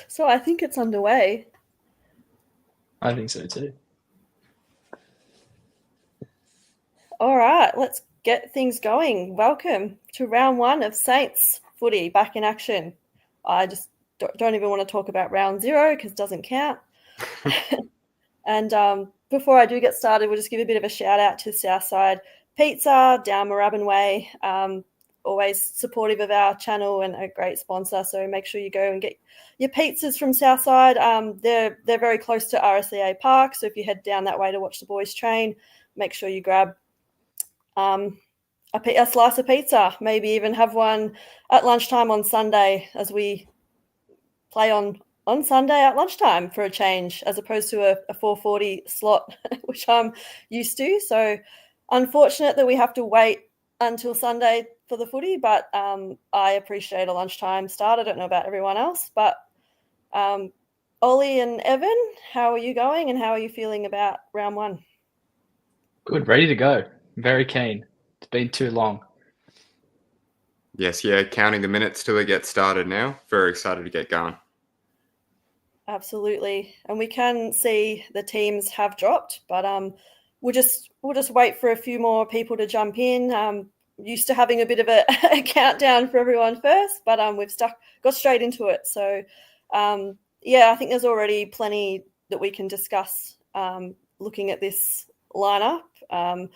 So I think it's underway. I think so too. All right, let's get things going. Welcome to round one of Saints footy back in action. I just don't even want to talk about round zero because it doesn't count. And before I do get started, we'll just give a bit of a shout out to Southside Pizza down Moorabbin Way. Always supportive of our channel and a great sponsor. So make sure you go and get your pizzas from Southside. They're very close to RSEA Park. So if you head down that way to watch the boys train, make sure you grab a slice of pizza. Maybe even have one at lunchtime on Sunday as we play on Sunday at lunchtime for a change, as opposed to a 4:40 slot, which I'm used to. So unfortunate that we have to wait until Sunday for the footy, but I appreciate a lunchtime start. I don't know about everyone else, but Ollie and Evan, how are you going and how are you feeling about round one? Good, ready to go. Very keen. It's been too long. Yes, yeah, counting the minutes till it gets started now. Very excited to get going. Absolutely, and we can see the teams have dropped, but we'll just wait for a few more people to jump in. Used to having a bit of a countdown for everyone first, but we've got straight into it. So yeah, I think there's already plenty that we can discuss looking at this lineup. I'm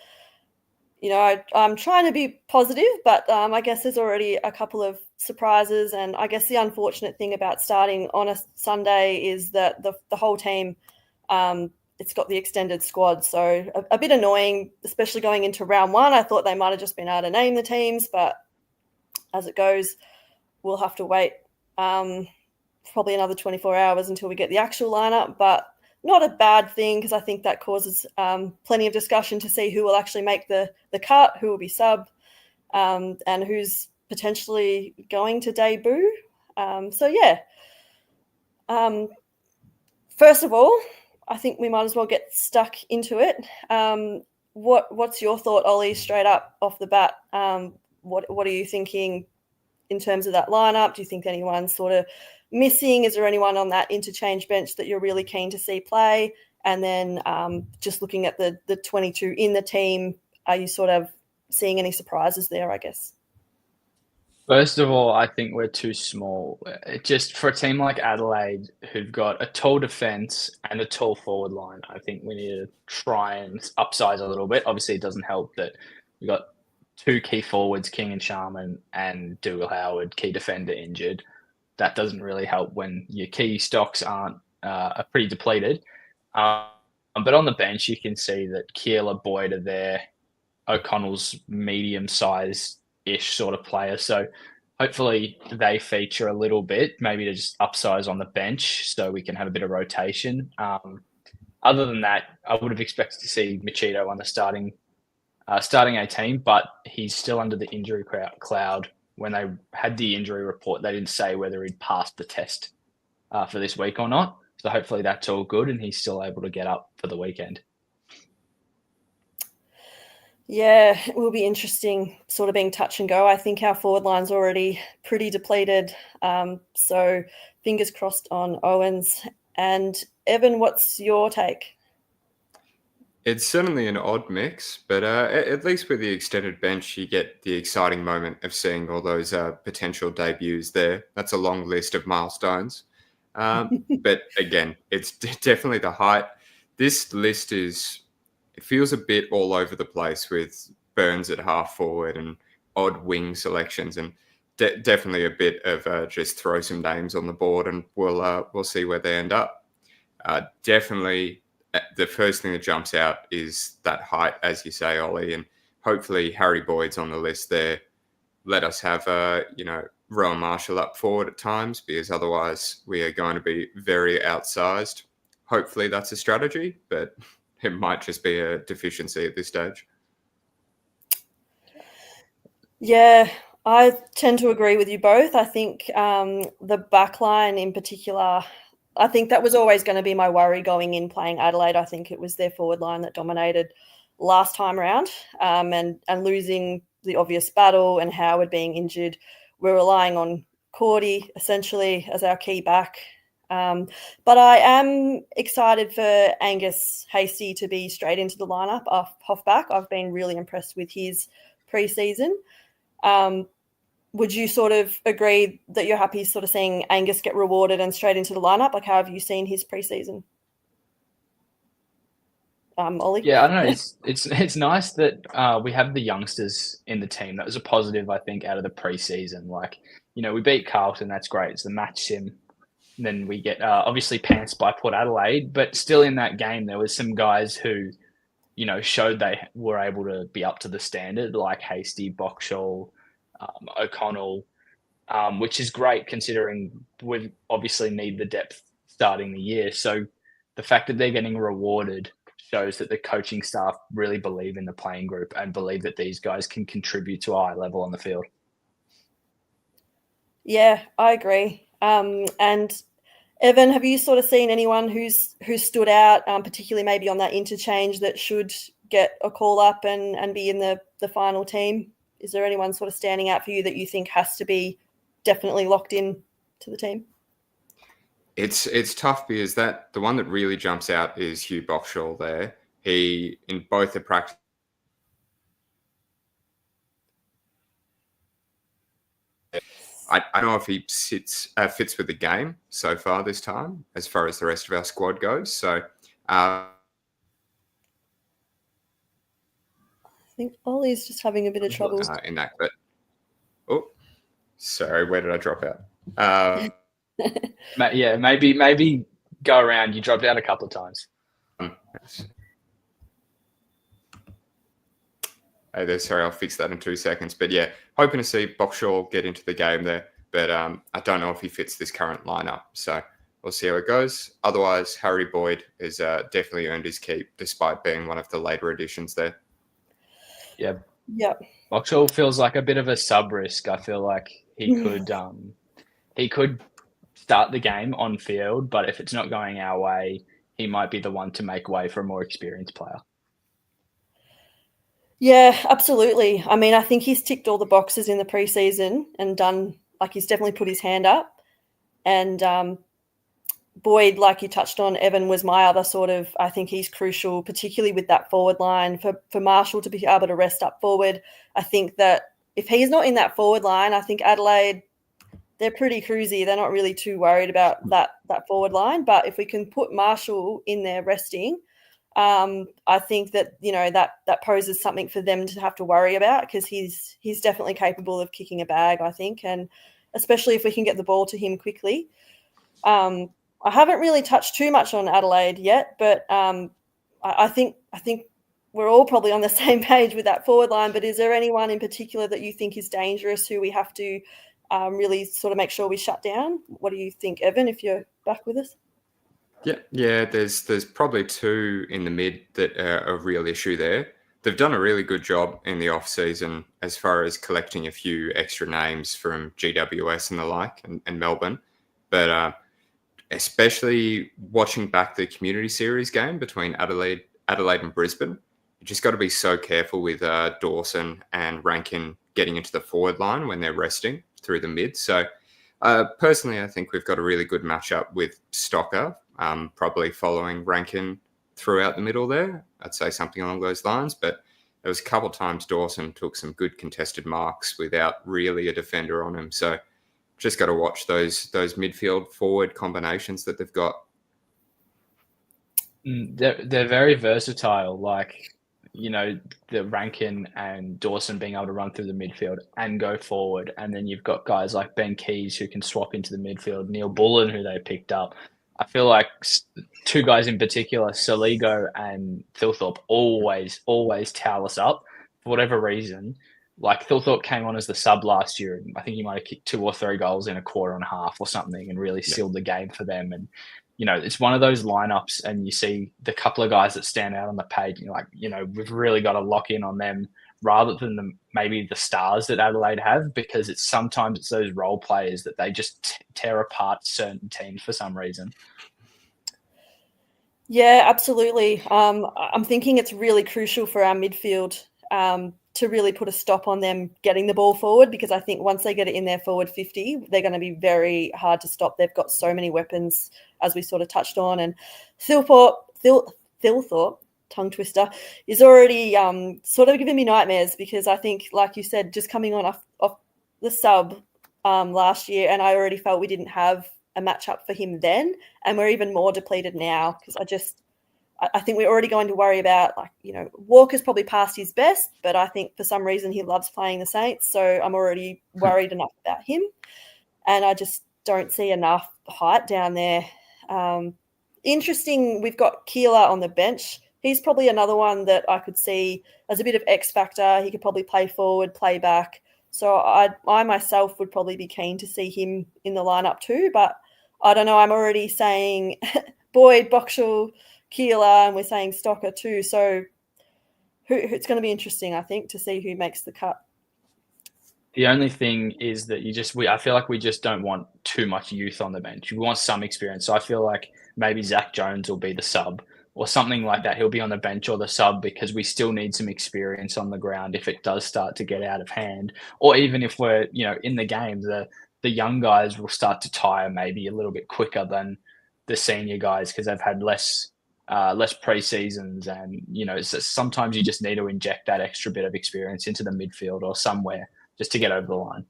trying to be positive, but I guess there's already a couple of surprises. And I guess the unfortunate thing about starting on a Sunday is that the whole team, it's got the extended squad. So a bit annoying, especially going into round one. I thought they might have just been able to name the teams, but as it goes, we'll have to wait probably another 24 hours until we get the actual lineup. But not a bad thing, because I think that causes plenty of discussion to see who will actually make the cut, who will be sub, and who's potentially going to debut. So yeah. First of all, I think we might as well get stuck into it. What's your thought, Ollie, straight up off the bat? What are you thinking in terms of that lineup? Do you think anyone's sort of missing? Is there anyone on that interchange bench that you're really keen to see play? And then just looking at the 22 in the team, are you sort of seeing any surprises there, I guess? First of all, I think we're too small. Just for a team like Adelaide, who've got a tall defence and a tall forward line, I think we need to try and upsize a little bit. Obviously, it doesn't help that we've got two key forwards, King and Sharman, and Dougal Howard, key defender, injured. That doesn't really help when your key stocks are pretty depleted. But on the bench, you can see that Keeler, Boyd are there. O'Connell's medium-sized-ish sort of player. So hopefully they feature a little bit, maybe to just upsize on the bench so we can have a bit of rotation. Other than that, I would have expected to see Machito on the starting 18, but he's still under the injury cloud. When they had the injury report, they didn't say whether he'd passed the test for this week or not. So hopefully that's all good and he's still able to get up for the weekend. Yeah, it will be interesting sort of being touch and go. I think our forward line's already pretty depleted. So fingers crossed on Owens. And Evan, what's your take? It's certainly an odd mix, but at least with the extended bench, you get the exciting moment of seeing all those potential debuts there. That's a long list of milestones. But again, it's definitely the height. This list it feels a bit all over the place with Burns at half forward and odd wing selections, and definitely a bit of just throw some names on the board and we'll see where they end up. Definitely, the first thing that jumps out is that height, as you say, Ollie, and hopefully Harry Boyd's on the list there. Let us have Rowan Marshall up forward at times, because otherwise we are going to be very outsized. Hopefully that's a strategy, but it might just be a deficiency at this stage. Yeah, I tend to agree with you both. I think the backline in particular, I think that was always going to be my worry going in playing Adelaide. I think it was their forward line that dominated last time around, and losing the obvious battle and Howard being injured. We're relying on Cordy essentially as our key back. But I am excited for Angus Hasty to be straight into the lineup off halfback. I've been really impressed with his pre-season. Would you sort of agree that you're happy sort of seeing Angus get rewarded and straight into the lineup? Like, how have you seen his pre-season? Ollie? Yeah, I don't know. It's nice that we have the youngsters in the team. That was a positive, I think, out of the pre-season. Like, we beat Carlton. That's great. It's the match sim. And then we get obviously pants by Port Adelaide, but still in that game there was some guys who, showed they were able to be up to the standard, like Hasty, Boxall, O'Connell, which is great considering we obviously need the depth starting the year. So the fact that they're getting rewarded shows that the coaching staff really believe in the playing group and believe that these guys can contribute to a high level on the field. Yeah, I agree. And Evan, have you sort of seen anyone who's stood out, particularly maybe on that interchange that should get a call up and be in the final team? Is there anyone sort of standing out for you that you think has to be definitely locked in to the team? It's tough because the one that really jumps out is Hugh Boxall there. He, in both the practice, I don't know if he fits with the game so far this time, as far as the rest of our squad goes. So I think Ollie's just having a bit of trouble in that. But sorry, where did I drop out? Yeah, maybe go around. You dropped out a couple of times. Sorry, I'll fix that in 2 seconds. But yeah, hoping to see Boxall get into the game there. But I don't know if he fits this current lineup. So we'll see how it goes. Otherwise, Harry Boyd has definitely earned his keep, despite being one of the later additions there. Yeah. Yeah. Boxall feels like a bit of a sub risk. I feel like he could start the game on field, but if it's not going our way, he might be the one to make way for a more experienced player. Yeah, absolutely. I mean, I think he's ticked all the boxes in the preseason and done, like, he's definitely put his hand up. And Boyd, like you touched on, Evan, was my other sort of, I think he's crucial, particularly with that forward line for Marshall to be able to rest up forward. I think that if he's not in that forward line, I think Adelaide, they're pretty cruisy. They're not really too worried about that forward line. But if we can put Marshall in there resting, I think that, that poses something for them to have to worry about, because he's definitely capable of kicking a bag, I think, and especially if we can get the ball to him quickly. I haven't really touched too much on Adelaide yet, but I think we're all probably on the same page with that forward line. But is there anyone in particular that you think is dangerous, who we have to really sort of make sure we shut down? What do you think, Evan, if you're back with us? Yeah. There's probably two in the mid that are a real issue there. They've done a really good job in the off season as far as collecting a few extra names from GWS and the like, and Melbourne. But especially watching back the community series game between Adelaide and Brisbane, you just got to be so careful with Dawson and Rankin getting into the forward line when they're resting through the mid. So personally, I think we've got a really good matchup with Stocker, probably following Rankin throughout the middle there. I'd say something along those lines. But there was a couple of times Dawson took some good contested marks without really a defender on him. So just got to watch those midfield forward combinations that they've got. They're very versatile. Like, the Rankin and Dawson being able to run through the midfield and go forward. And then you've got guys like Ben Keys who can swap into the midfield, Neil Bullen, who they picked up. I feel like two guys in particular, Saligo and Thilthorpe, always towel us up for whatever reason. Like, Thilthorpe came on as the sub last year, and I think he might have kicked 2 or 3 goals in a quarter and a half or something and really sealed the game for them. And, it's one of those lineups, and you see the couple of guys that stand out on the page, and you're like, we've really got to lock in on them rather than maybe the stars that Adelaide have, because sometimes it's those role players that they just tear apart certain teams for some reason. Yeah, absolutely. I'm thinking it's really crucial for our midfield. to really put a stop on them getting the ball forward, because I think once they get it in their forward 50, they're going to be very hard to stop. They've got so many weapons, as we sort of touched on. And Thilthorpe, tongue twister, is already sort of giving me nightmares, because I think, like you said, just coming on off the sub last year, and I already felt we didn't have a matchup for him then, and we're even more depleted now, because I think we're already going to worry about, like, you know, Walker's probably past his best, but I think for some reason he loves playing the Saints, so I'm already worried enough about him, and I just don't see enough height down there. Interesting, we've got Keeler on the bench. He's probably another one that I could see as a bit of X factor. He could probably play forward, play back. So I myself would probably be keen to see him in the lineup too, but I don't know. I'm already saying Boyd, Boxall, Keeler, and we're saying Stocker too. So it's going to be interesting, I think, to see who makes the cut. The only thing is that I feel like we just don't want too much youth on the bench. We want some experience. So I feel like maybe Zach Jones will be the sub or something like that. He'll be on the bench or the sub, because we still need some experience on the ground if it does start to get out of hand. Or even if we're, you know, in the game, the young guys will start to tire maybe a little bit quicker than the senior guys, because they've had less pre-seasons, and, you know, sometimes you just need to inject that extra bit of experience into the midfield or somewhere just to get over the line.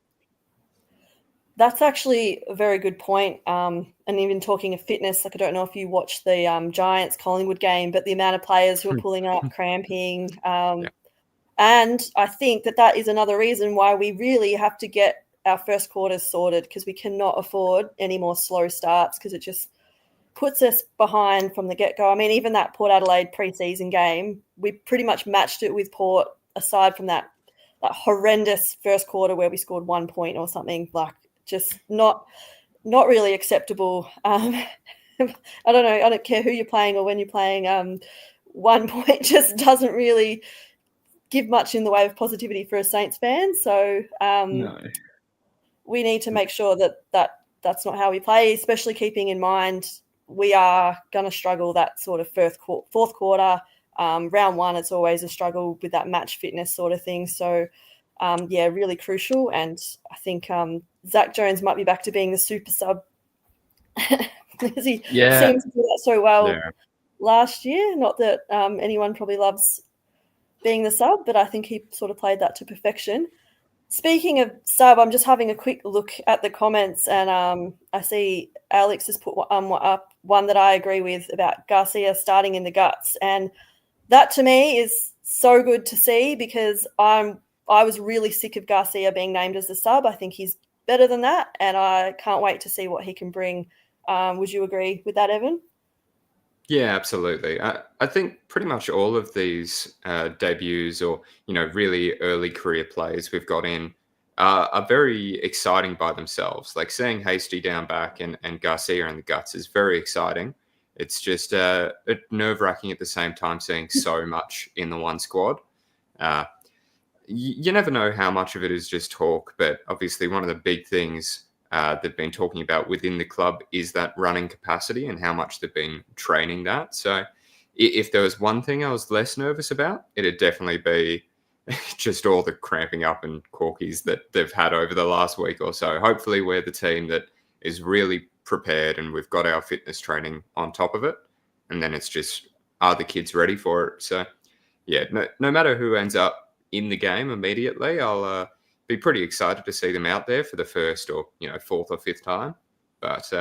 That's actually a very good point. And even talking of fitness, like, I don't know if you watched the Giants Collingwood game, but the amount of players who are pulling up, cramping. And I think that is another reason why we really have to get our first quarters sorted, because we cannot afford any more slow starts, because it just puts us behind from the get-go. I mean, even that Port Adelaide pre-season game, we pretty much matched it with Port, aside from that horrendous first quarter where we scored 1 point or something, like, just not really acceptable. I don't know. I don't care who you're playing or when you're playing. 1 point just doesn't really give much in the way of positivity for a Saints fan. So No. we need to make sure that's not how we play, especially keeping in mind we are going to struggle that sort of fourth quarter. Round one, it's always a struggle with that match fitness sort of thing. So, really crucial. And I think Zach Jones might be back to being the super sub, because he seems to do that so well last year. Not that anyone probably loves being the sub, but I think he sort of played that to perfection. Speaking of sub, I'm just having a quick look at the comments, and I see Alex has put up one that I agree with about Garcia starting in the guts, and that to me is so good to see, because I was really sick of Garcia being named as the sub. I think he's better than that, and I can't wait to see what he can bring. Would you agree with that, Evan? Yeah, absolutely. I think pretty much all of these debuts, or, you know, really early career players we've got in are very exciting by themselves. Like, seeing Hasty down back and Garcia in the guts is very exciting. It's just nerve-wracking at the same time, seeing so much in the one squad. You never know how much of it is just talk, but obviously one of the big things they've been talking about within the club is that running capacity and how much they've been training that. So if there was one thing I was less nervous about, it'd definitely be just all the cramping up and corkies that they've had over the last week or so. Hopefully we're the team that is really prepared and we've got our fitness training on top of it. And then it's just, are the kids ready for it? So yeah, no matter who ends up in the game immediately, I'll be pretty excited to see them out there for the first, or, you know, fourth or fifth time. But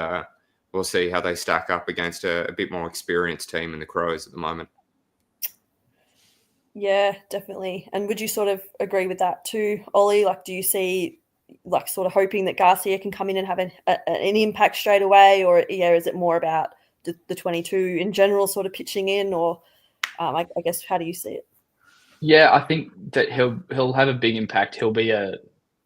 we'll see how they stack up against a bit more experienced team in the Crows at the moment. Yeah, definitely. And would you sort of agree with that too, Ollie? Like, do you see, like, sort of hoping that Garcia can come in and have an impact straight away, or is it more about the 22 in general sort of pitching in, or I guess, how do you see it? Yeah, I think that he'll have a big impact. He'll be in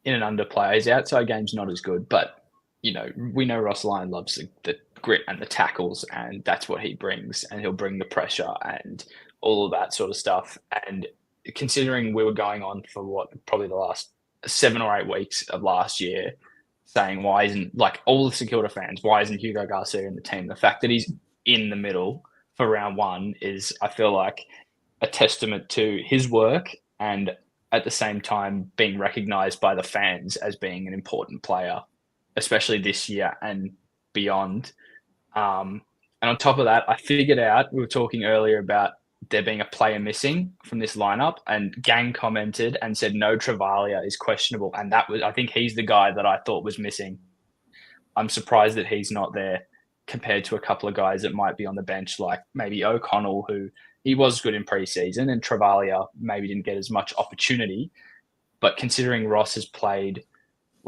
an underplayer. His outside game's not as good, but, you know, we know Ross Lyon loves the grit and the tackles, and that's what he brings. And he'll bring the pressure and all of that sort of stuff. And considering we were going on for probably the last 7 or 8 weeks of last year, saying why isn't, like, all the St Kilda fans, why isn't Hugo Garcia in the team? The fact that he's in the middle for round one is, I feel like, a testament to his work and at the same time being recognised by the fans as being an important player, especially this year and beyond. And on top of that, I figured out, we were talking earlier about there being a player missing from this lineup, and Gang commented and said no, Travalia is questionable, and I think he's the guy that I thought was missing. I'm surprised that he's not there compared to a couple of guys that might be on the bench, like maybe O'Connell, who he was good in preseason, and Travalia maybe didn't get as much opportunity. But considering Ross has played,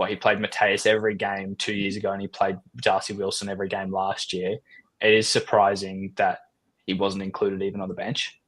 he played Mateus every game 2 years ago, and he played Darcy Wilson every game last year, it is surprising that he wasn't included even on the bench.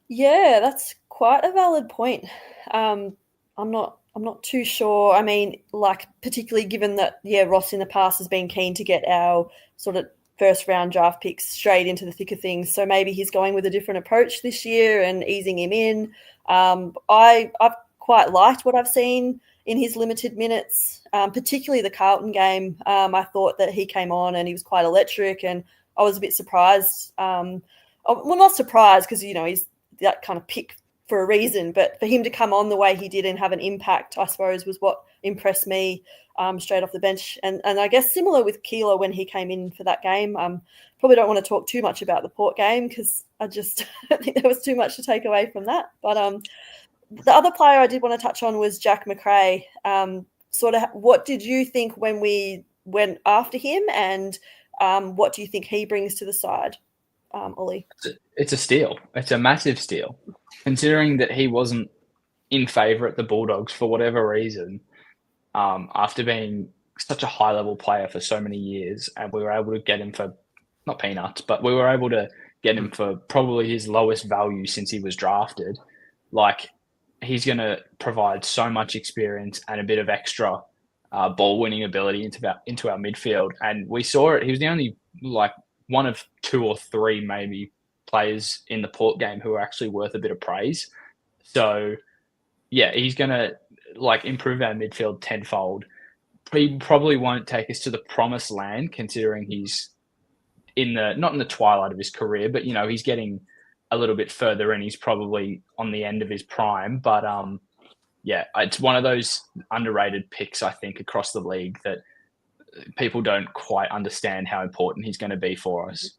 Yeah, that's quite a valid point. I'm not too sure. I mean, like, particularly given that, Ross in the past has been keen to get our sort of first round draft picks straight into the thick of things. So maybe he's going with a different approach this year and easing him in. I've quite liked what I've seen in his limited minutes, particularly the Carlton game. I thought that he came on and he was quite electric, and I was a bit surprised. Well, not surprised because, he's that kind of pick for a reason, but for him to come on the way he did and have an impact, I suppose, was what impressed me straight off the bench. And I guess similar with Keeler when he came in for that game. Probably don't want to talk too much about the Port game because I just think there was too much to take away from that. But the other player I did want to touch on was Jack Macrae. Sort of, what did you think when we went after him, and what do you think he brings to the side, Ollie? It's a steal. It's a massive steal, considering that he wasn't in favour at the Bulldogs for whatever reason, after being such a high-level player for so many years, and we were able to get him for, not peanuts, but we were able to get him for probably his lowest value since he was drafted. Like, he's going to provide so much experience and a bit of extra ball-winning ability into our midfield. And we saw it. He was the only, one of two or three maybe players in the Port game who are actually worth a bit of praise. So, yeah, he's going to improve our midfield tenfold. He probably won't take us to the promised land, considering he's not in the twilight of his career, but he's getting a little bit further and he's probably on the end of his prime. But yeah, it's one of those underrated picks, I think, across the league that people don't quite understand how important he's going to be for us.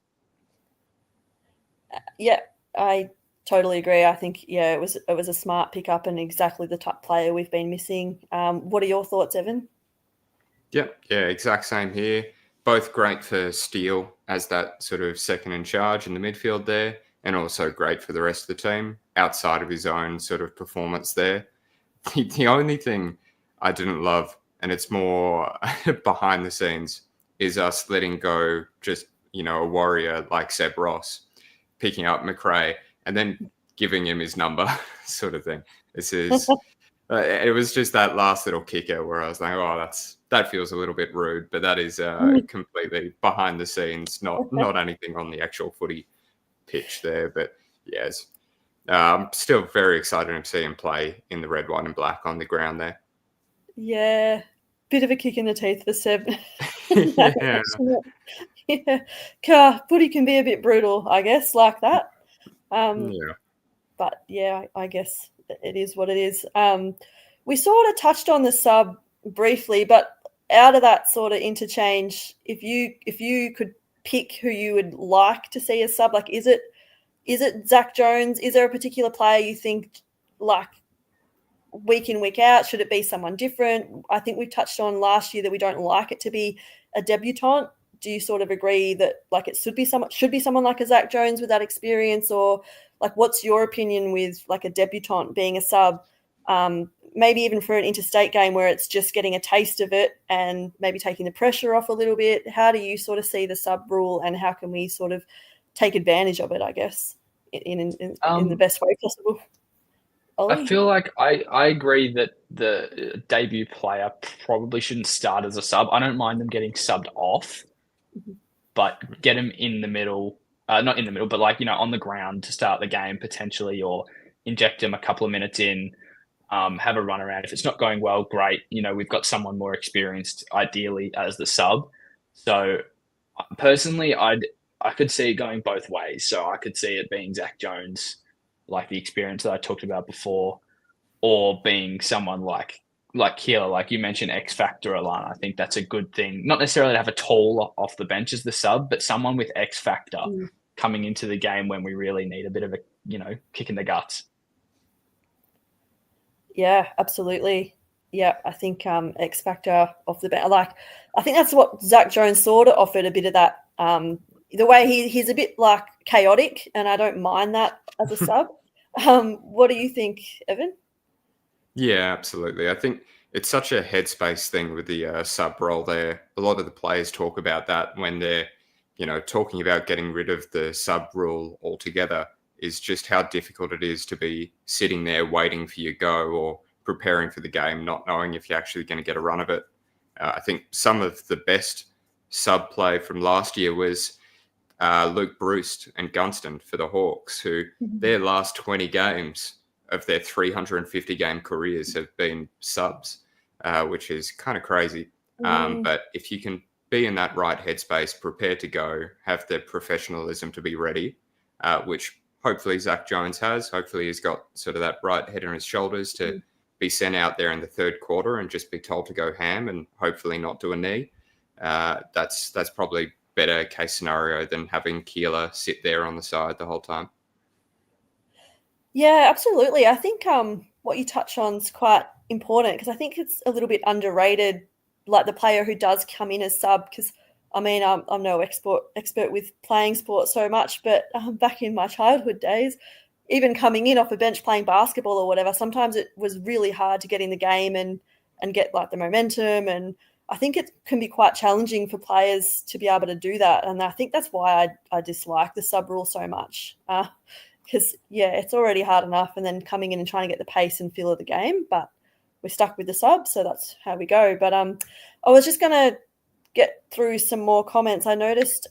Yeah, I totally agree. I think, it was a smart pickup and exactly the type player we've been missing. What are your thoughts, Evan? Yeah, exact same here. Both great for Steele as that sort of second in charge in the midfield there, and also great for the rest of the team outside of his own sort of performance there. The only thing I didn't love, and it's more behind the scenes, is us letting go just, a warrior like Seb Ross, picking up Macrae and then giving him his number sort of thing. This is, it was just that last little kicker where I was like, oh, that feels a little bit rude, but that is completely behind the scenes, not anything on the actual footy pitch there. But yes, I'm still very excited to see him play in the red, white and black on the ground there. Yeah, bit of a kick in the teeth for Seb. Yeah. Footy can be a bit brutal, I guess, like that. But yeah, I guess it is what it is. We sort of touched on the sub briefly, but out of that sort of interchange, if you could pick who you would like to see as sub, is it Zach Jones? Is there a particular player you think, week in, week out? Should it be someone different? I think we touched on last year that we don't like it to be a debutant. Do you sort of agree that it should be someone like a Zach Jones with that experience, or what's your opinion with a debutant being a sub? Maybe even for an interstate game where it's just getting a taste of it and maybe taking the pressure off a little bit. How do you sort of see the sub rule, and how can we sort of take advantage of it, I guess, in the best way possible? Ollie? I feel like I agree that the debut player probably shouldn't start as a sub. I don't mind them getting subbed off, but get him in the middle, not in the middle, but on the ground to start the game potentially, or inject him a couple of minutes in, have a run around. If it's not going well, great. We've got someone more experienced, ideally, as the sub. So personally, I could see it going both ways. So I could see it being Zach Jones, like the experience that I talked about before, or being someone like Keeler, like you mentioned, X Factor Alana. I think that's a good thing. Not necessarily to have a tall off the bench as the sub, but someone with X Factor coming into the game when we really need a bit of a, kick in the guts. Yeah, absolutely. Yeah, I think X Factor off the bench. Like, I think that's what Zach Jones sort of offered, a bit of that. The way he's a bit like chaotic, and I don't mind that as a sub. What do you think, Evan? Yeah, absolutely. I think it's such a headspace thing with the sub role there. A lot of the players talk about that when they're, talking about getting rid of the sub rule altogether, is just how difficult it is to be sitting there waiting for your go or preparing for the game, not knowing if you're actually going to get a run of it. I think some of the best sub play from last year was Luke Bruce and Gunston for the Hawks, who their last 20 games of their 350 game careers have been subs, which is kind of crazy. But if you can be in that right headspace, prepared to go, have the professionalism to be ready, which hopefully Zach Jones has. Hopefully he's got sort of that right head on his shoulders to be sent out there in the third quarter and just be told to go ham and hopefully not do a knee. That's probably better case scenario than having Keeler sit there on the side the whole time. Yeah, absolutely. I think what you touch on is quite important, because I think it's a little bit underrated, like the player who does come in as sub. Because I mean, I'm no expert with playing sport so much, but back in my childhood days, even coming in off a bench playing basketball or whatever, sometimes it was really hard to get in the game and get like the momentum. And I think it can be quite challenging for players to be able to do that. And I think that's why I dislike the sub rule so much. Because, it's already hard enough, and then coming in and trying to get the pace and feel of the game, but we're stuck with the sub, so that's how we go. But I was just going to get through some more comments. I noticed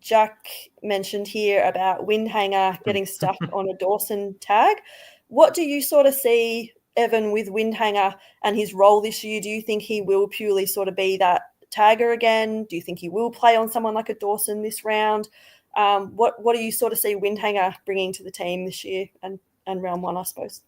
Jack mentioned here about Windhanger getting stuck on a Dawson tag. What do you sort of see, Evan, with Windhanger and his role this year? Do you think he will purely sort of be that tagger again? Do you think he will play on someone like a Dawson this round? What do you sort of see Windhanger bringing to the team this year and round one, I suppose,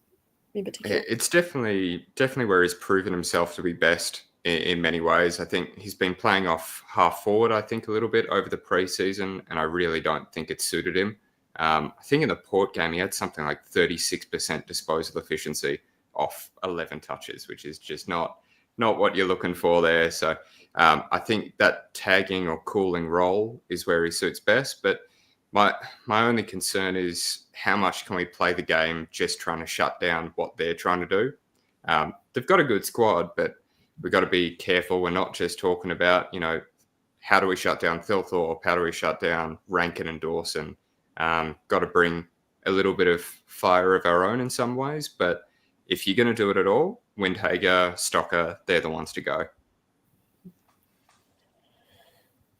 in particular? It's definitely where he's proven himself to be best in many ways. I think he's been playing off half forward, I think, a little bit over the preseason, and I really don't think it suited him. I think in the Port game, he had something like 36% disposal efficiency off 11 touches, which is just not what you're looking for there. So I think that tagging or cooling role is where he suits best. But my only concern is how much can we play the game just trying to shut down what they're trying to do. They've got a good squad, but we've got to be careful. We're not just talking about, how do we shut down Thilthorpe? How do we shut down Rankin and Dawson? Got to bring a little bit of fire of our own in some ways. But if you're going to do it at all, Windhager, Stocker, they're the ones to go.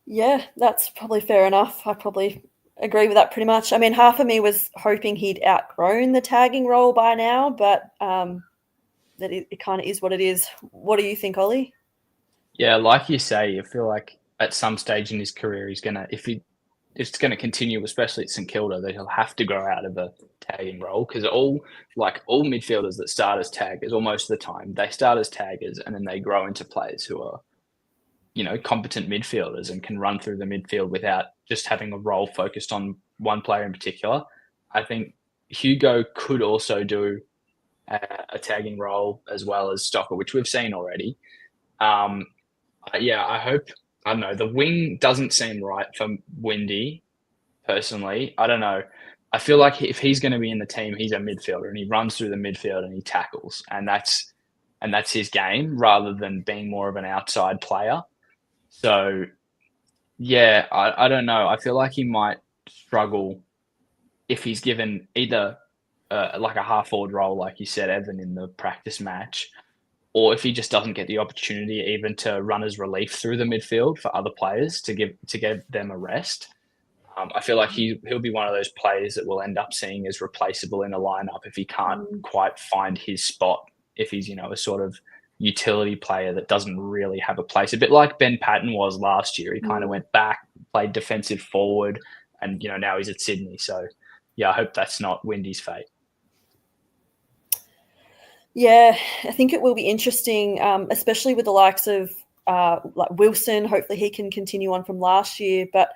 Yeah, that's probably fair enough. I probably agree with that pretty much. I mean, half of me was hoping he'd outgrown the tagging role by now, but that it kind of is what it is. What do you think, Ollie? Yeah, like you say, I feel like at some stage in his career, he's gonna, if it's going to continue, especially at St Kilda, that he'll have to grow out of a tagging role, because all midfielders that start as taggers, or most of the time, they start as taggers and then they grow into players who are, competent midfielders and can run through the midfield without just having a role focused on one player in particular. I think Hugo could also do a tagging role as well as Stocker, which we've seen already. I hope, I don't know, the wing doesn't seem right for Windy, personally. I don't know. I feel like if he's going to be in the team, he's a midfielder and he runs through the midfield and he tackles, and that's his game, rather than being more of an outside player. So, yeah, I don't know. I feel like he might struggle if he's given either like a half-forward role, like you said, Evan, in the practice match, or if he just doesn't get the opportunity even to run as relief through the midfield for other players to give them a rest. I feel like he'll be one of those players that we'll end up seeing as replaceable in a lineup if he can't quite find his spot, if he's, a sort of utility player that doesn't really have a place. A bit like Ben Patton was last year. He kind of went back, played defensive forward, and, now he's at Sydney. So, yeah, I hope that's not Windy's fate. Yeah, I think it will be interesting, especially with the likes of like Wilson. Hopefully he can continue on from last year. But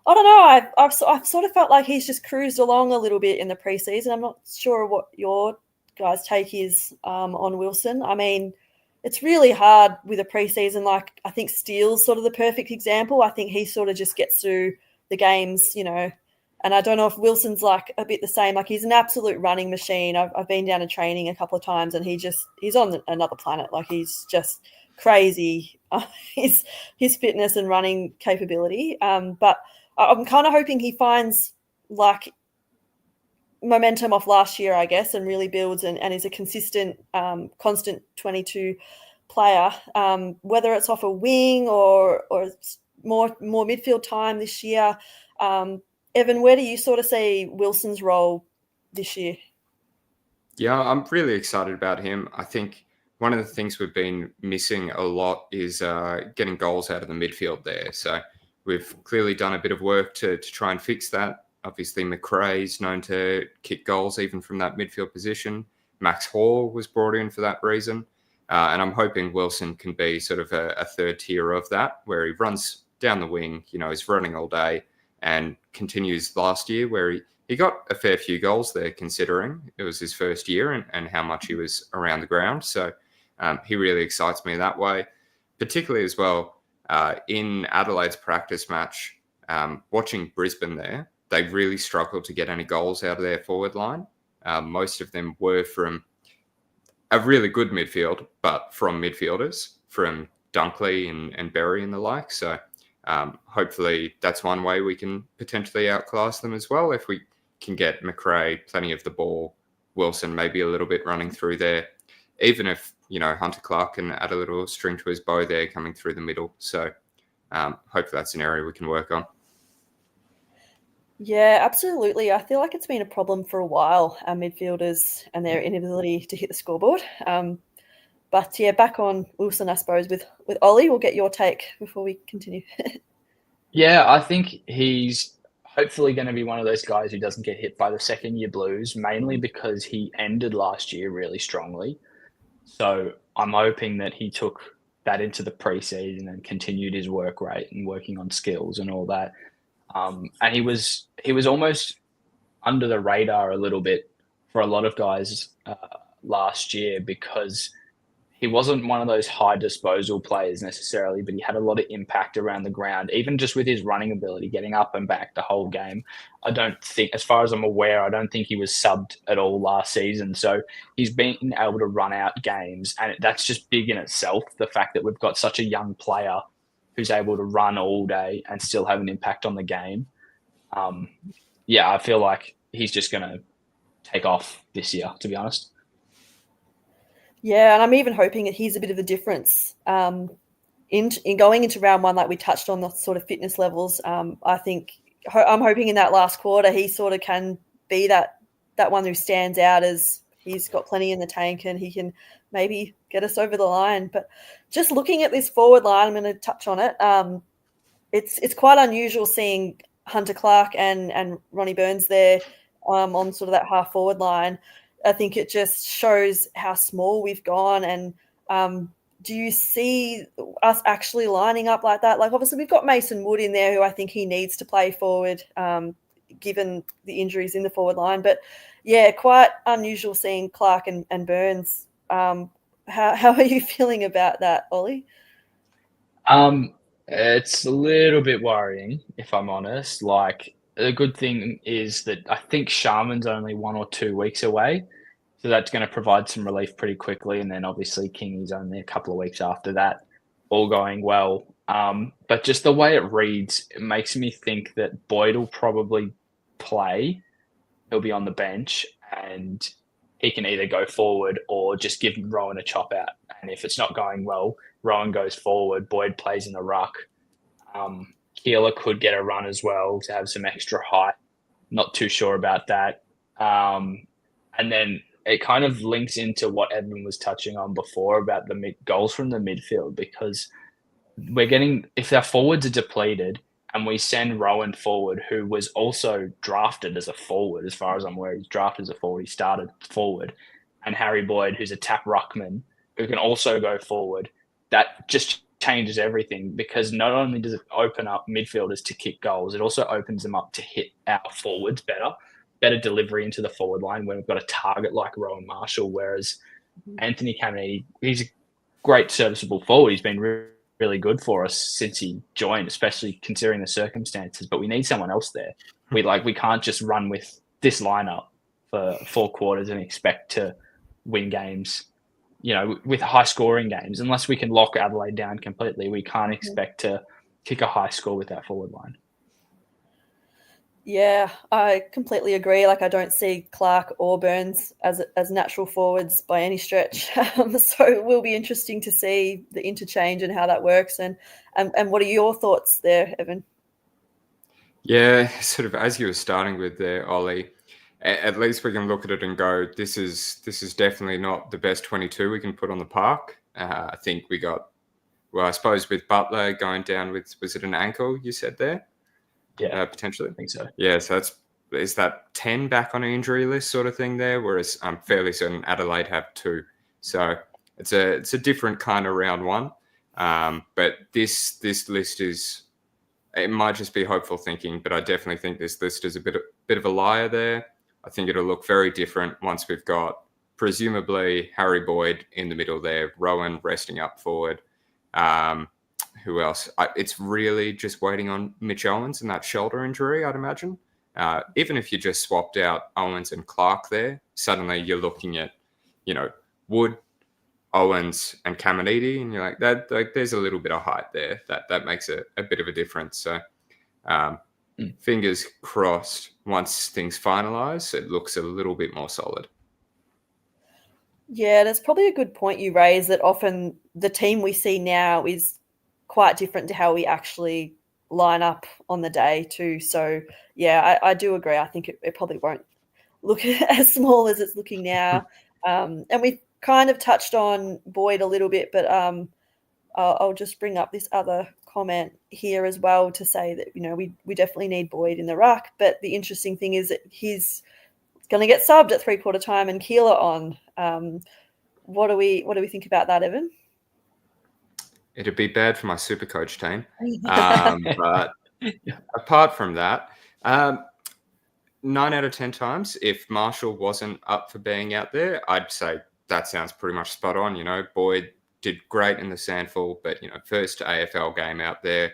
I don't know. I've sort of felt like he's just cruised along a little bit in the preseason. I'm not sure what your guys' take is on Wilson. I mean, it's really hard with a preseason. Like, I think Steele's sort of the perfect example. I think he sort of just gets through the games, and I don't know if Wilson's like a bit the same. Like, he's an absolute running machine. I've been down to training a couple of times, and he's on another planet. Like, he's just crazy. His fitness and running capability. But I'm kind of hoping he finds like momentum off last year, I guess, and really builds and is a consistent, constant 22 player. Whether it's off a wing or more midfield time this year. Evan, where do you sort of see Wilson's role this year? Yeah, I'm really excited about him. I think one of the things we've been missing a lot is getting goals out of the midfield there. So we've clearly done a bit of work to try and fix that. Obviously, McRae's known to kick goals even from that midfield position. Max Hall was brought in for that reason. And I'm hoping Wilson can be sort of a third tier of that, where he runs down the wing, he's running all day, and continues last year where he got a fair few goals there, considering it was his first year and how much he was around the ground. So he really excites me that way, particularly as well in Adelaide's practice match, watching Brisbane there, they really struggled to get any goals out of their forward line. Most of them were from a really good midfield, but from midfielders, from Dunkley and Berry and the like. So hopefully that's one way we can potentially outclass them as well, if we can get McRae plenty of the ball, Wilson maybe a little bit running through there, even if, Hunter Clark can add a little string to his bow there coming through the middle. So hopefully that's an area we can work on. Yeah, absolutely. I feel like it's been a problem for a while, our midfielders and their inability to hit the scoreboard. But yeah, back on Wilson, I suppose, with Ollie. We'll get your take before we continue. Yeah, I think he's hopefully going to be one of those guys who doesn't get hit by the second-year blues, mainly because he ended last year really strongly. So I'm hoping that he took that into the preseason and continued his work rate and working on skills and all that. And he was almost under the radar a little bit for a lot of guys last year, because he wasn't one of those high disposal players necessarily, but he had a lot of impact around the ground, even just with his running ability, getting up and back the whole game. I don't think, as far as I'm aware, I don't think he was subbed at all last season. So he's been able to run out games, and that's just big in itself, the fact that we've got such a young player who's able to run all day and still have an impact on the game. Yeah, I feel like he's just going to take off this year, to be honest. Yeah, and I'm even hoping that he's a bit of a difference in going into round one, like we touched on the sort of fitness levels. I think I'm hoping in that last quarter he sort of can be that one who stands out, as he's got plenty in the tank and he can maybe get us over the line. But just looking at this forward line, I'm going to touch on it. It's quite unusual seeing Hunter Clark and Ronnie Burns there on sort of that half forward line. I think it just shows how small we've gone. And do you see us actually lining up like that? Like, obviously we've got Mason Wood in there, who I think he needs to play forward, given the injuries in the forward line. But yeah, quite unusual seeing Clark and Burns. How are you feeling about that, Ollie? It's a little bit worrying, if I'm honest. Like, the good thing is that I think Sharman's only 1 or 2 weeks away. So that's going to provide some relief pretty quickly. And then obviously Kingy's only a couple of weeks after that, all going well. But just the way it reads, it makes me think that Boyd will probably play. He'll be on the bench and he can either go forward or just give Rowan a chop out. And if it's not going well, Rowan goes forward, Boyd plays in the ruck. Keeler could get a run as well to have some extra height. Not too sure about that. And then it kind of links into what Edmund was touching on before about the goals from the midfield, because we're getting, if our forwards are depleted and we send Rowan forward, who was also drafted as a forward, as far as I'm aware. He's drafted as a forward. He started forward. And Harry Boyd, who's a tap ruckman, who can also go forward. That just changes everything, because not only does it open up midfielders to kick goals, it also opens them up to hit our forwards better delivery into the forward line when we've got a target like Rowan Marshall, whereas Anthony Caminiti, he's a great serviceable forward. He's been really good for us since he joined, especially considering the circumstances, but we need someone else there. We can't just run with this lineup for 4 quarters and expect to win games, with high scoring games. Unless we can lock Adelaide down completely, we can't expect to kick a high score with that forward line. Yeah, I completely agree. Like, I don't see Clark or Burns as natural forwards by any stretch. So it will be interesting to see the interchange and how that works. And what are your thoughts there, Evan? Yeah, sort of as you were starting with there, Ollie, at least we can look at it and go, this is definitely not the best 22 we can put on the park. I think we got, I suppose with Butler going down with, was it an ankle you said there? Yeah, potentially. I think so. Yeah, so is that 10 back on an injury list sort of thing there, whereas I'm fairly certain Adelaide have 2. So it's a different kind of round 1. But this list is, it might just be hopeful thinking, but I definitely think this list is a bit of a liar there. I think it'll look very different once we've got presumably Harry Boyd in the middle there, Rowan resting up forward. Who else? It's really just waiting on Mitch Owens and that shoulder injury, I'd imagine. Even if you just swapped out Owens and Clark there, suddenly you're looking at, Wood, Owens, and Caminiti, and you're like, that. Like, there's a little bit of height there that makes a bit of a difference. So, fingers crossed. Once things finalise, it looks a little bit more solid. Yeah, that's probably a good point you raise, that often the team we see now is quite different to how we actually line up on the day too. So yeah, I do agree. I think it probably won't look as small as it's looking now. And we kind of touched on Boyd a little bit, but I'll just bring up this other comment here as well to say that, we definitely need Boyd in the ruck. But the interesting thing is that he's going to get subbed at 3/4 time and Keeler on. What do we think about that, Evan? It'd be bad for my super coach team. But apart from that, 9 out of 10 times, if Marshall wasn't up for being out there, I'd say that sounds pretty much spot on. Boyd did great in the Sandful, but, first AFL game out there,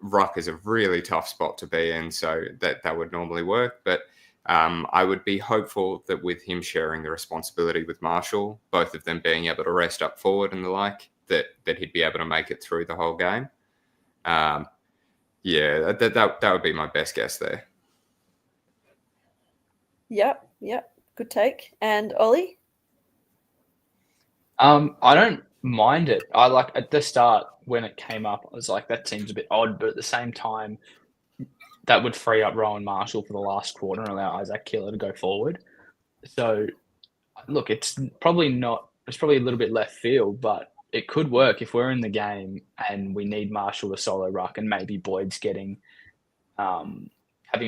ruck is a really tough spot to be in, so that would normally work. But I would be hopeful that with him sharing the responsibility with Marshall, both of them being able to rest up forward and the like, that he'd be able to make it through the whole game. Yeah, that would be my best guess there. Yep, good take. And Ollie? I don't mind it. I like, at the start when it came up, I was like, that seems a bit odd, but at the same time, that would free up Rowan Marshall for the last quarter and allow Isaac Keeler to go forward. So, look, it's probably a little bit left field, but it could work if we're in the game and we need Marshall to solo ruck, and maybe Boyd's getting having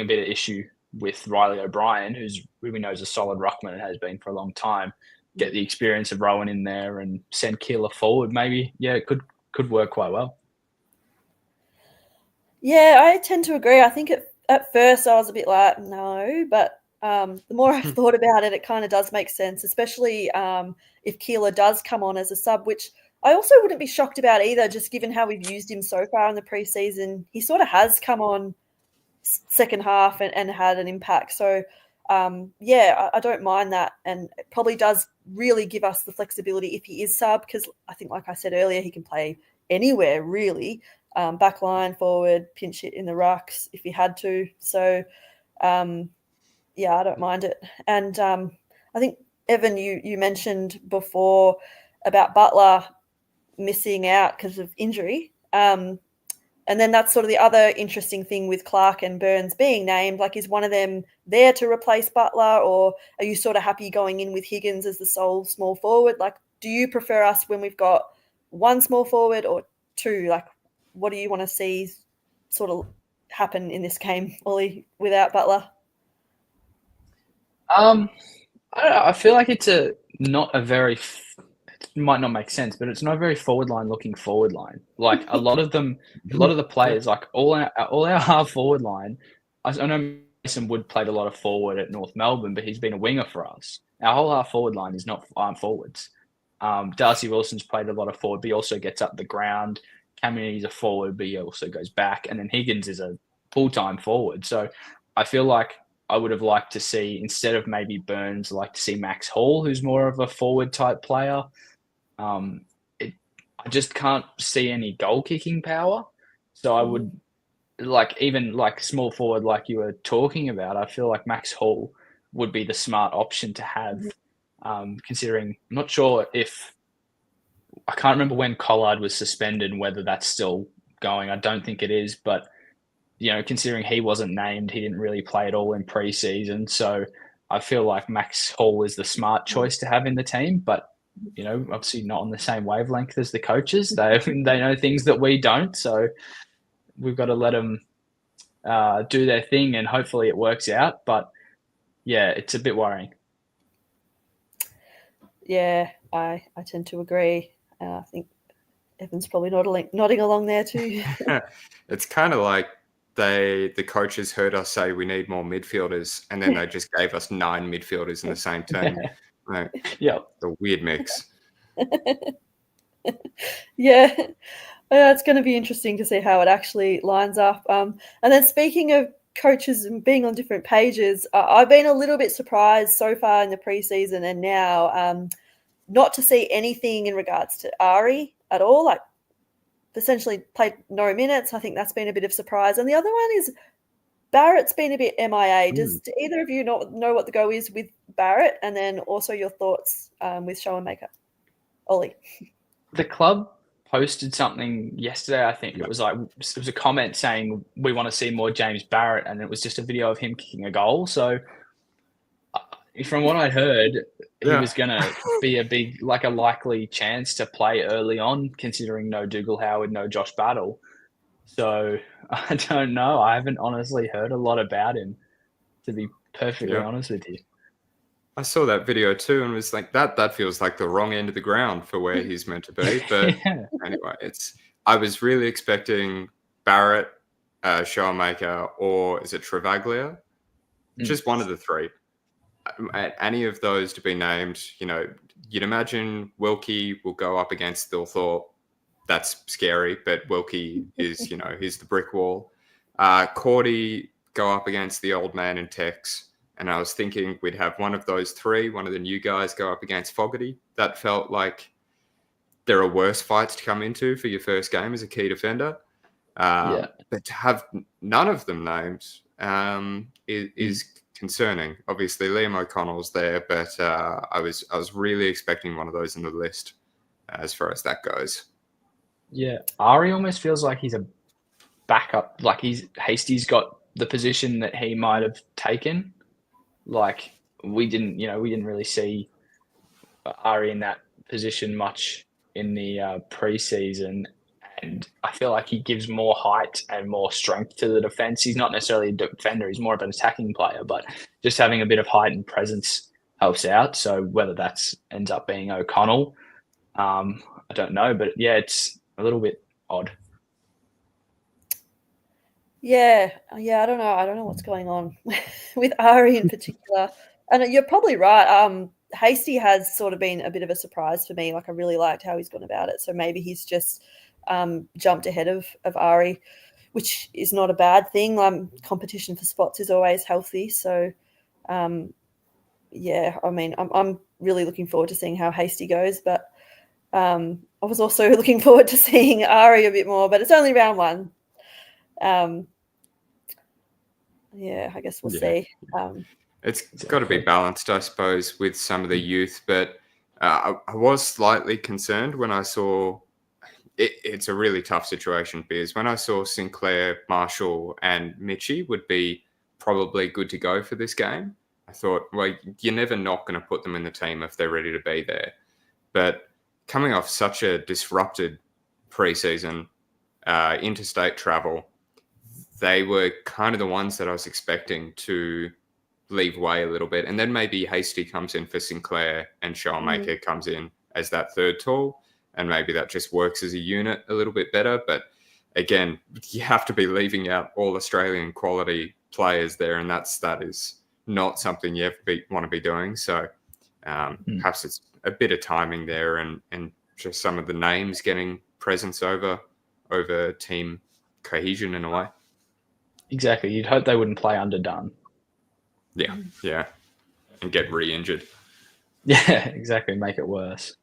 a bit of issue with Riley O'Brien, who we know is a solid ruckman and has been for a long time. Get the experience of Rowan in there and send Keeler forward. Maybe, it could work quite well. Yeah, I tend to agree. I think at first I was a bit like, no, but the more I've thought about it, it kind of does make sense, especially if Keeler does come on as a sub, which I also wouldn't be shocked about either, just given how we've used him so far in the preseason. He sort of has come on second half and had an impact. So, I don't mind that. And it probably does really give us the flexibility if he is sub, because I think, like I said earlier, he can play anywhere really. Back line, forward, pinch hit in the rucks if he had to. So, I don't mind it. And I think, Evan, you mentioned before about Butler missing out because of injury. And then that's sort of the other interesting thing with Clark and Burns being named. Like, is one of them there to replace Butler, or are you sort of happy going in with Higgins as the sole small forward? Like, do you prefer us when we've got one small forward or two? Like, what do you want to see sort of happen in this game, Ollie, without Butler? I don't know. I feel like it's not a very. It might not make sense, but it's not a very forward line looking forward line. Like a lot of the players, like all our half forward line. I know Mason Wood played a lot of forward at North Melbourne, but he's been a winger for us. Our whole half forward line is not forwards. Darcy Wilson's played a lot of forward, but he also gets up the ground. Cameron's a forward, but he also goes back. And then Higgins is a full-time forward. So I feel like I would have liked to see, instead of maybe Burns, like to see Max Hall, who's more of a forward-type player. I just can't see any goal-kicking power. So I would, even small forward like you were talking about, I feel like Max Hall would be the smart option to have. Considering, I'm not sure if I can't remember when Collard was suspended and whether that's still going. I don't think it is, but considering he wasn't named, he didn't really play at all in pre-season. So I feel like Max Hall is the smart choice to have in the team, but obviously not on the same wavelength as the coaches. They know things that we don't, so we've got to let them do their thing, and hopefully it works out. But yeah, it's a bit worrying. Yeah, I tend to agree. I think Evan's probably nodding along there too. It's kind of like the coaches heard us say we need more midfielders, and then they just gave us 9 midfielders in the same team. Like, yeah, a weird mix. Yeah, it's going to be interesting to see how it actually lines up. And then speaking of coaches and being on different pages, I've been a little bit surprised so far in the preseason and now not to see anything in regards to Ari at all. Like, essentially played no minutes. I think that's been a bit of surprise. And the other one is Barrett's been a bit MIA. Do either of you know what the go is with Barrett? And then also your thoughts with Showenmaker? Ollie. The club posted something yesterday, I think. It was a comment saying we want to see more James Barrett, and it was just a video of him kicking a goal. So from what I heard, he was going to be a likely chance to play early on, considering no Dougal Howard, no Josh Battle. So I don't know. I haven't honestly heard a lot about him, to be perfectly honest with you. I saw that video too and was like, that feels like the wrong end of the ground for where he's meant to be. But anyway, I was really expecting Barrett, Showenmaker, or is it Travaglia? Just one of the three. Any of those to be named, you'd imagine Wilkie will go up against Thilthorpe. That's scary, but Wilkie is, he's the brick wall. Cordy go up against the old man in Tex. And I was thinking we'd have one of those three, one of the new guys go up against Fogarty. That felt like there are worse fights to come into for your first game as a key defender. But to have none of them named is concerning. Obviously, Liam O'Connell's there, but I was really expecting one of those in the list as far as that goes. Yeah, Ari almost feels like he's a backup. Like Hasty's got the position that he might have taken. Like we didn't really see Ari in that position much in the pre-season. And I feel like he gives more height and more strength to the defense. He's not necessarily a defender. He's more of an attacking player, but just having a bit of height and presence helps out. So whether that ends up being O'Connell, I don't know. But yeah, it's a little bit odd. Yeah, I don't know. I don't know what's going on with Ari in particular. And you're probably right. Hasty has sort of been a bit of a surprise for me. Like, I really liked how he's gone about it. So maybe he's just jumped ahead of Ari, which is not a bad thing. Competition for spots is always healthy. So, yeah, I mean, I'm really looking forward to seeing how Hasty goes. But I was also looking forward to seeing Ari a bit more. But it's only round one. Yeah, I guess we'll see. It's got to be balanced, I suppose, with some of the youth. But I was slightly concerned when I saw it's a really tough situation because when I saw Sinclair, Marshall, and Mitchie would be probably good to go for this game, I thought, well, you're never not going to put them in the team if they're ready to be there. But coming off such a disrupted preseason, interstate travel, they were kind of the ones that I was expecting to leave way a little bit. And then maybe Hasty comes in for Sinclair and Showmaker comes in as that third tall. And maybe that just works as a unit a little bit better. But again, you have to be leaving out all Australian quality players there. And that is not something you ever want to be doing. So perhaps it's a bit of timing there and just some of the names getting presence over team cohesion in a way. Exactly. You'd hope they wouldn't play underdone. Yeah. And get re-injured. Yeah, exactly. Make it worse.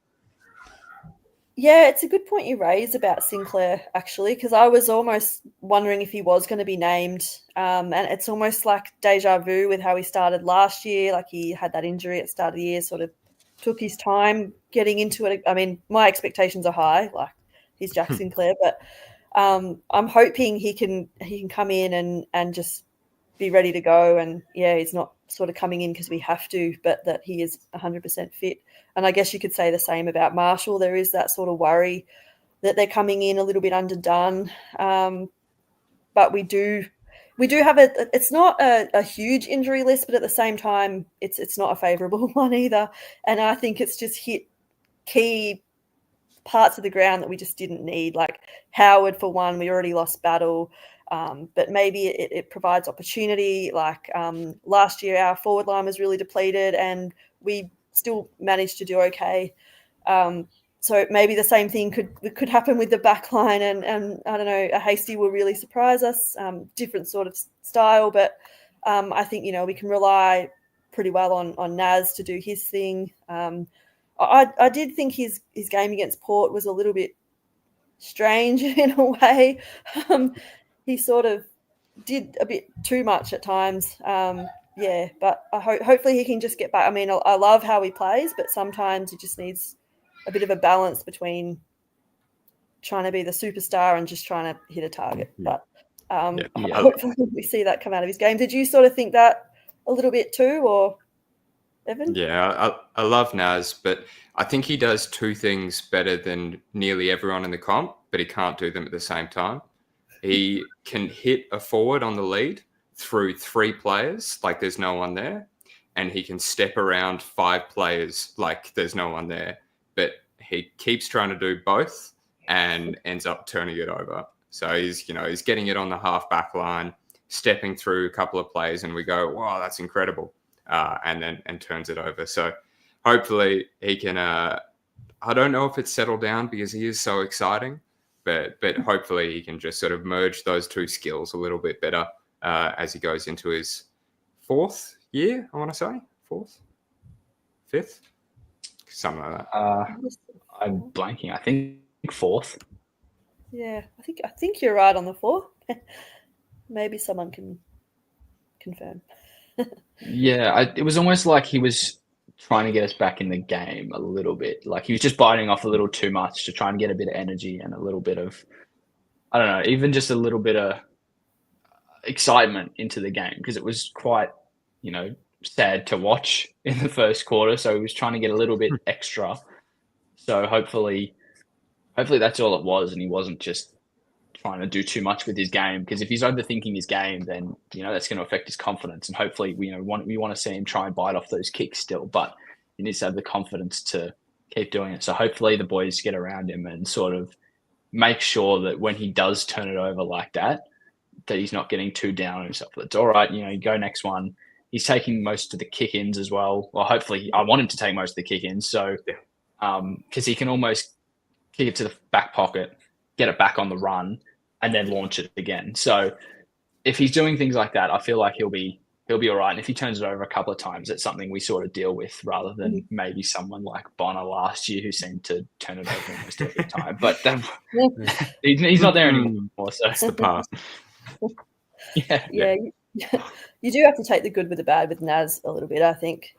Yeah, it's a good point you raised about Sinclair, actually, because I was almost wondering if he was going to be named. And it's almost like deja vu with how he started last year. Like he had that injury at the start of the year, sort of took his time getting into it. I mean, my expectations are high, like he's Jack Sinclair, but I'm hoping he can come in and just be ready to go. And yeah, he's not sort of coming in because we have to, but that he is 100% fit. And I guess you could say the same about Marshall. There is that sort of worry that they're coming in a little bit underdone. But we do have it's not a huge injury list, but at the same time, it's not a favourable one either. And I think it's just hit key parts of the ground that we just didn't need. Like Howard, for one, we already lost battle. But maybe it provides opportunity. Like last year, our forward line was really depleted and we still managed to do okay. So maybe the same thing could happen with the back line and I don't know, a Hasty will really surprise us. Different sort of style, but I think, we can rely pretty well on Naz to do his thing. I did think his game against Port was a little bit strange in a way. He sort of did a bit too much at times. But hopefully he can just get back. I mean, I love how he plays, but sometimes he just needs a bit of a balance between trying to be the superstar and just trying to hit a target. But hopefully we see that come out of his game. Did you sort of think that a little bit too, or Evan? Yeah, I love Naz, but I think he does two things better than nearly everyone in the comp, but he can't do them at the same time. He can hit a forward on the lead through 3 players like there's no one there, and he can step around 5 players like there's no one there. But he keeps trying to do both and ends up turning it over. So he's getting it on the half back line, stepping through a couple of players, and we go, wow, that's incredible. And turns it over. So hopefully he can. I don't know if it's settled down because he is so exciting, but hopefully he can just sort of merge those 2 skills a little bit better as he goes into his 4th year. I want to say 4th, 5th, something like that. I'm blanking. I think 4th. Yeah, I think you're right on the 4th. Maybe someone can confirm. Yeah, it was almost like he was trying to get us back in the game a little bit. Like he was just biting off a little too much to try and get a bit of energy and a little bit of, I don't know, even just a little bit of excitement into the game, because it was quite, sad to watch in the first quarter. So he was trying to get a little bit extra. So hopefully that's all it was, and he wasn't just trying to do too much with his game, because if he's overthinking his game, then that's going to affect his confidence. And hopefully we want to see him try and bite off those kicks still, but he needs to have the confidence to keep doing it. So hopefully the boys get around him and sort of make sure that when he does turn it over like that he's not getting too down on himself. It's all right, you go next one. He's taking most of the kick-ins as well. Well, hopefully I want him to take most of the kick-ins, so because he can almost kick it to the back pocket, get it back on the run, and then launch it again. So if he's doing things like that, I feel like he'll be all right. And if he turns it over a couple of times, it's something we sort of deal with, rather than maybe someone like Bonner last year who seemed to turn it over almost every time. But he's not there anymore. So it's the past. Yeah. You do have to take the good with the bad with Naz a little bit, I think,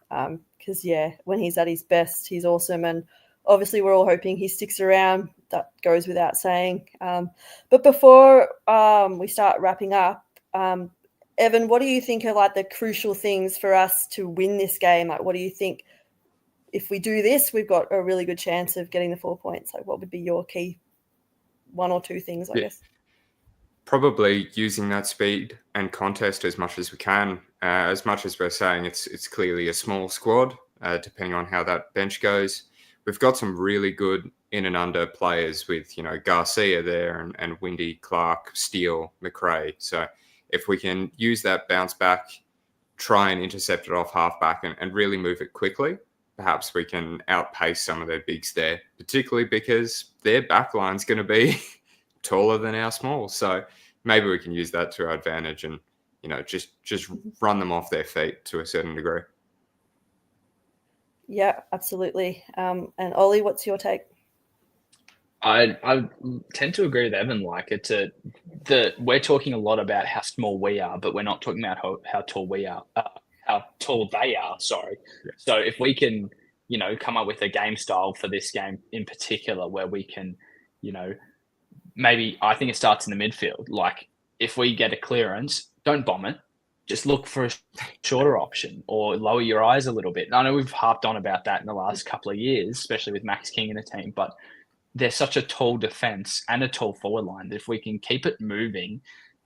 because when he's at his best, he's awesome, and obviously we're all hoping he sticks around. That goes without saying. But before we start wrapping up, Evan, what do you think are like the crucial things for us to win this game? Like, what do you think, if we do this, we've got a really good chance of getting the 4 points? Like, what would be your key 1 or 2 things, I guess? Probably using that speed and contest as much as we can. As much as we're saying it's clearly a small squad, depending on how that bench goes. We've got some really good in and under players with, Garcia there and Windy, Clark, Steele, McRae. So if we can use that bounce back, try and intercept it off halfback and really move it quickly, perhaps we can outpace some of their bigs there, particularly because their backline's going to be taller than our small. So maybe we can use that to our advantage and, just run them off their feet to a certain degree. Yeah, absolutely. And Ollie, what's your take? I tend to agree with Evan. Like we're talking a lot about how small we are, but we're not talking about how tall we are, how tall they are. Sorry. Yeah. So if we can, come up with a game style for this game in particular, where we can, maybe I think it starts in the midfield. Like if we get a clearance, don't bomb it. Just look for a shorter option or lower your eyes a little bit. And I know we've harped on about that in the last couple of years, especially with Max King in the team, but they're such a tall defense and a tall forward line that if we can keep it moving,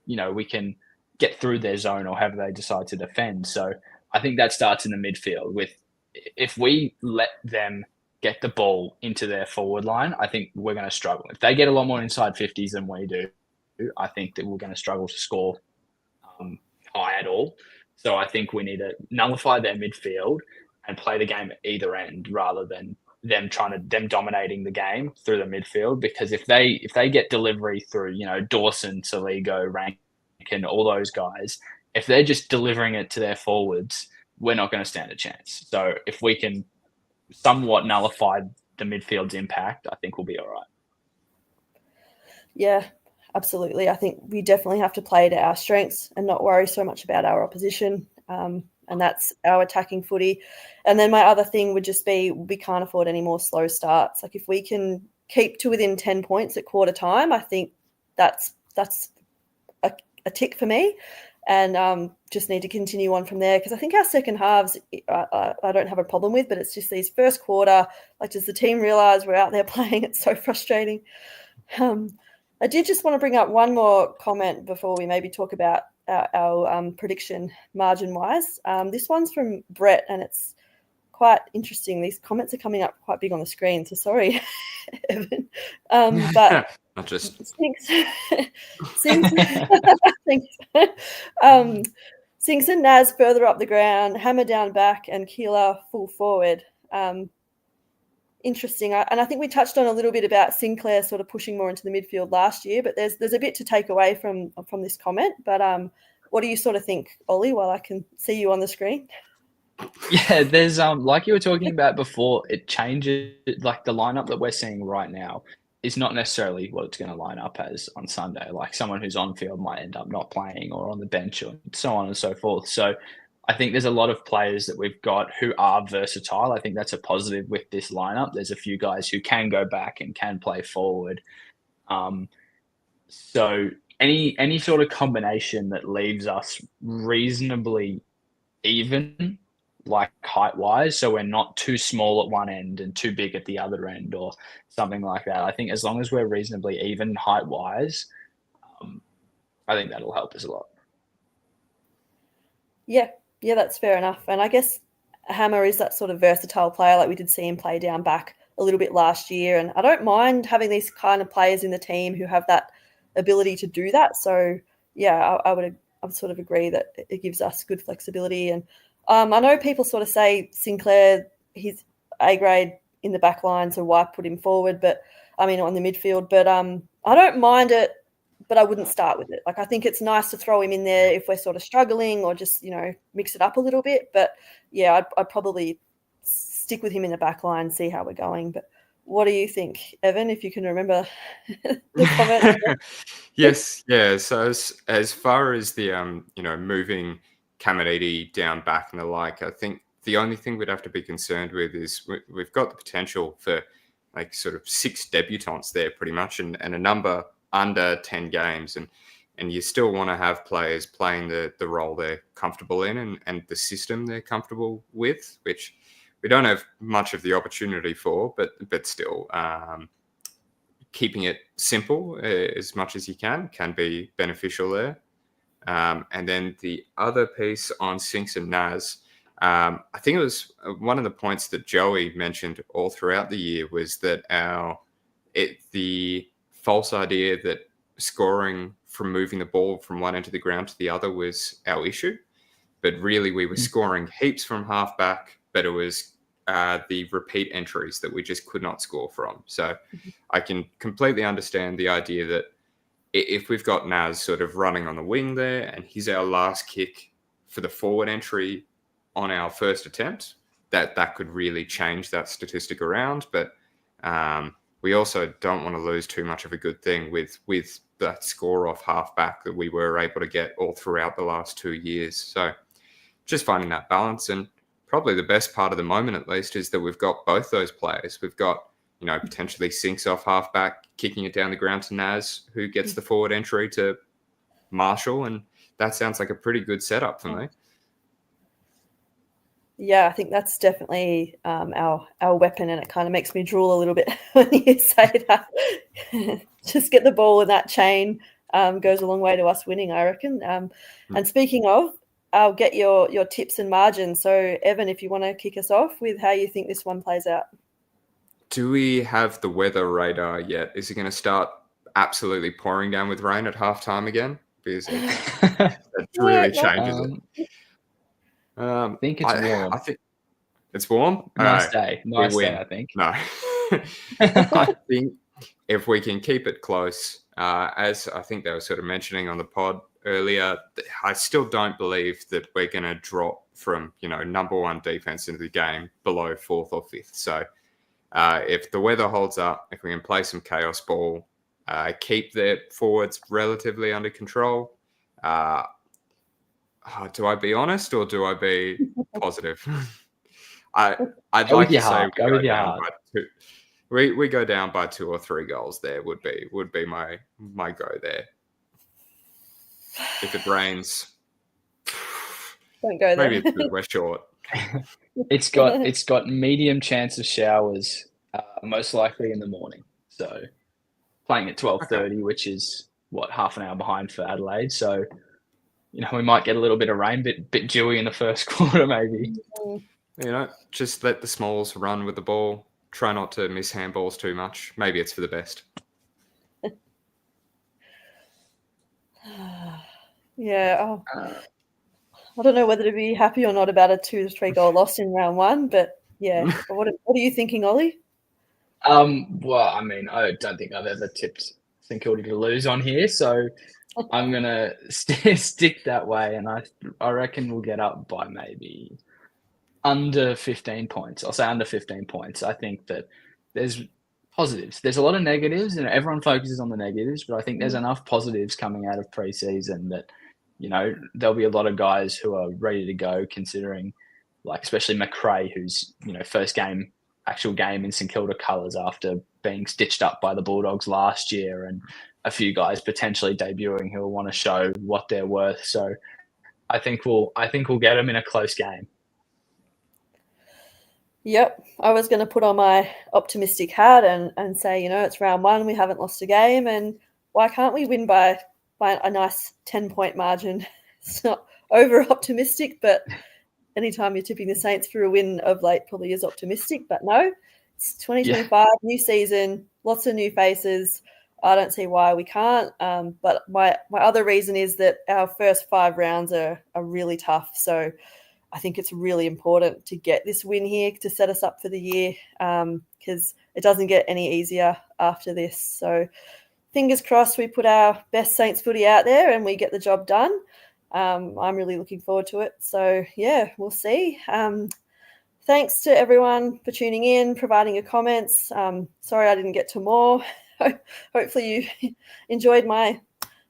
we can get through their zone or however they decide to defend. So I think that starts in the midfield with, if we let them get the ball into their forward line, I think we're going to struggle. If they get a lot more inside 50s than we do, I think that we're going to struggle to score high at all. So I think we need to nullify their midfield and play the game at either end rather than them dominating the game through the midfield. Because if they get delivery through, Dawson, Saligo, Rankin, all those guys, if they're just delivering it to their forwards, we're not going to stand a chance. So if we can somewhat nullify the midfield's impact, I think we'll be all right. Yeah, absolutely. I think we definitely have to play to our strengths and not worry so much about our opposition. And that's our attacking footy. And then my other thing would just be, we can't afford any more slow starts. Like if we can keep to within 10 points at quarter time, I think that's a tick for me. And just need to continue on from there, because I think our second halves I don't have a problem with, but it's just these first quarter, like, does the team realise we're out there playing? It's so frustrating. I did just want to bring up one more comment before we maybe talk about our prediction margin-wise. This one's from Brett, and it's quite interesting. These comments are coming up quite big on the screen, so sorry, Evan. But Not just Sinks and Naz further up the ground, Hammer down back, and Keeler full forward. Interesting. And I think we touched on a little bit about Sinclair sort of pushing more into the midfield last year, but there's a bit to take away from this comment. But what do you sort of think, Ollie, while I can see you on the screen? Yeah, there's like you were talking about before, it changes. Like the lineup that we're seeing right now is not necessarily what it's going to line up as on Sunday. Like someone who's on field might end up not playing or on the bench or so on and so forth. So I think there's a lot of players that we've got who are versatile. I think that's a positive with this lineup. There's a few guys who can go back and can play forward. So any sort of combination that leaves us reasonably even, like height-wise, so we're not too small at one end and too big at the other end or something like that. I think as long as we're reasonably even height-wise, I think that'll help us a lot. Yeah, that's fair enough. And I guess Hammer is that sort of versatile player. Like we did see him play down back a little bit last year. And I don't mind having these kind of players in the team who have that ability to do that. So, yeah, I would sort of agree that it gives us good flexibility. And I know people sort of say Sinclair, he's A grade in the back line, so why put him forward? But I mean, on the midfield. But I don't mind it, but I wouldn't start with it. Like, I think it's nice to throw him in there if we're sort of struggling or just, mix it up a little bit. But yeah, I'd probably stick with him in the back line, see how we're going. But what do you think, Evan, if you can remember the comment? Yes, yeah. So as far as the moving Caminiti down back and the like, I think the only thing we'd have to be concerned with is we've got the potential for like sort of 6 debutants there pretty much, and a number under 10 games, and you still want to have players playing the role they're comfortable in and the system they're comfortable with, which we don't have much of the opportunity for, but still, keeping it simple as much as you can be beneficial there. And then the other piece on Sinks and Naz, I think it was one of the points that Joey mentioned all throughout the year was that the false idea that scoring from moving the ball from one end of the ground to the other was our issue. But really, we were scoring heaps from halfback, but it was the repeat entries that we just could not score from. So I can completely understand the idea that if we've got Naz sort of running on the wing there and he's our last kick for the forward entry on our first attempt, that could really change that statistic around. But we also don't want to lose too much of a good thing with that score off halfback that we were able to get all throughout the last 2 years. So just finding that balance, and probably the best part of the moment at least is that we've got both those players. We've got, potentially Sinks off halfback, kicking it down the ground to Naz, who gets the forward entry to Marshall, and that sounds like a pretty good setup for me. Yeah, I think that's definitely our weapon, and it kind of makes me drool a little bit when you say that. Just get the ball in that chain goes a long way to us winning, I reckon. And speaking of, I'll get your tips and margins. So, Evan, if you want to kick us off with how you think this one plays out. Do we have the weather radar yet? Is it going to start absolutely pouring down with rain at halftime again? Because that really changes it. I think it's warm. I think it's warm. Nice day. Nice day, I think. No. I think if we can keep it close, as I think they were sort of mentioning on the pod earlier, I still don't believe that we're going to drop from, number one defense into the game below 4th or 5th. So if the weather holds up, if we can play some chaos ball, keep their forwards relatively under control, do I be honest or do I be positive? I'd like to say we go down by 2 or 3 goals. There would be my go there. If it rains, don't go there. Maybe it's good we're short. It's got medium chance of showers, most likely in the morning. So playing at 12:30, which is half an hour behind for Adelaide. So we might get a little bit of rain, bit dewy in the first quarter, maybe. Just let the smalls run with the ball. Try not to miss handballs too much. Maybe it's for the best. Yeah. I don't know whether to be happy or not about a 2 to 3 goal loss in round one, but yeah. What are you thinking, Ollie? Well, I mean, I don't think I've ever tipped St Kilda to lose on here, so I'm gonna stick that way, and I reckon we'll get up by maybe under 15 points. I'll say under 15 points. I think that there's positives. There's a lot of negatives, and everyone focuses on the negatives, but I think there's enough positives coming out of pre-season that there'll be a lot of guys who are ready to go, considering, especially McRae, who's first actual game in St Kilda colours after being stitched up by the Bulldogs last year, and a few guys potentially debuting who will want to show what they're worth. So I think we'll get them in a close game. Yep, I was going to put on my optimistic hat and say, it's round one, we haven't lost a game, and why can't we win by a nice 10-point margin? It's not over-optimistic, but anytime you're tipping the Saints for a win of late probably is optimistic, but no, it's 2025, new season, lots of new faces. I don't see why we can't, but my other reason is that our first 5 rounds are really tough, so I think it's really important to get this win here to set us up for the year, because it doesn't get any easier after this. So fingers crossed we put our best Saints footy out there and we get the job done. I'm really looking forward to it. So, yeah, we'll see. Thanks to everyone for tuning in, providing your comments. Sorry I didn't get to more. Hopefully you enjoyed my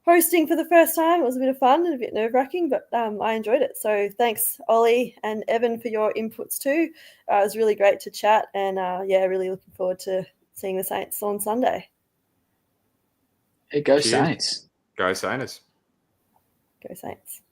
hosting for the first time. It was a bit of fun and a bit nerve-wracking, but I enjoyed it. So thanks, Ollie and Evan, for your inputs too. It was really great to chat, and really looking forward to seeing the Saints on Sunday. It goes Saints. Go Saints. Go Saints.